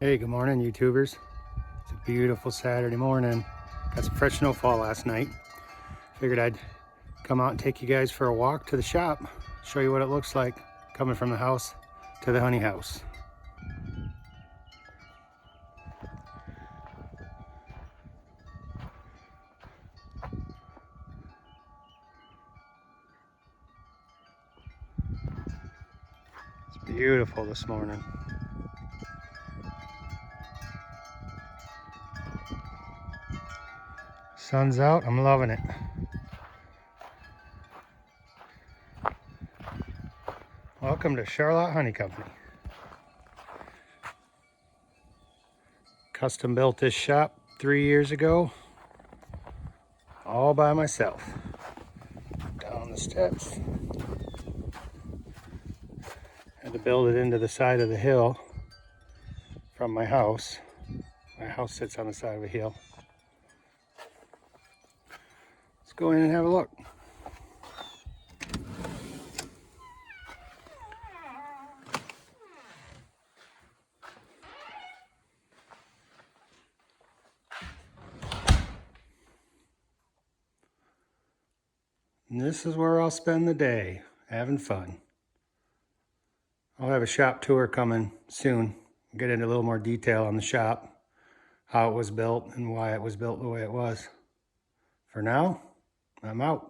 Hey, good morning, YouTubers. It's a beautiful Saturday morning. Got some fresh snowfall last night. Figured I'd come out and take you guys for a walk to the shop, show you what it looks like coming from the house to the honey house. It's beautiful this morning. Sun's out, I'm loving it. Welcome to Charlotte Honey Company. Custom built this shop 3 years ago, all by myself. Down the steps. Had to build it into the side of the hill from my house. My house sits on the side of a hill. Let's go in and have a look. And this is where I'll spend the day, having fun. I'll have a shop tour coming soon. Get into a little more detail on the shop, how it was built and why it was built the way it was. For now, I'm out.